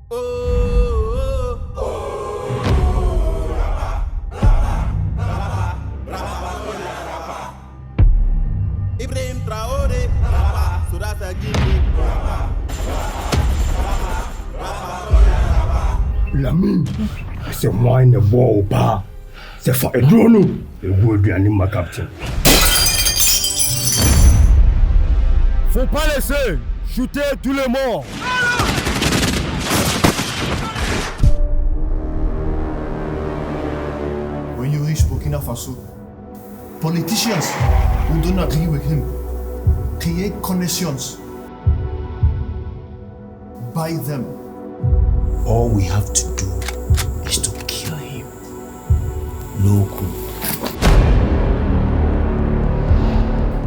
Ibrahim Traore, so that's a give. Lami, c'est moi ne bois pas. C'est fa edrono. Le goût du anima captain. Faut pas laisser shooter tous les morts. When you reach Burkina Faso, politicians who don't agree with him create connections. Buy them. All we have to do is to kill him. No coup.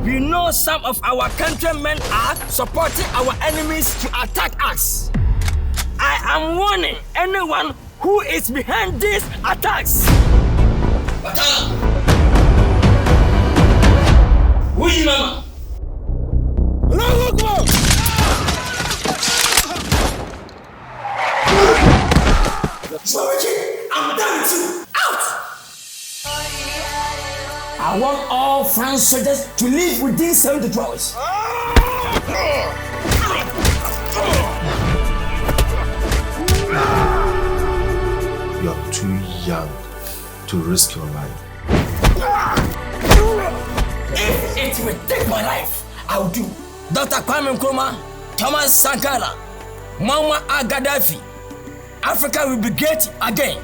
We know some of our countrymen are supporting our enemies to attack us. I am warning anyone who is behind these attacks. Batala! Weezy Mama! I'm done with you. Out! I want all French soldiers to live within 72 hours. You are too young to risk your life. If it will take my life, I will do. Dr. Kwame Nkrumah, Thomas Sankara, Muammar Gaddafi, Africa will be great again.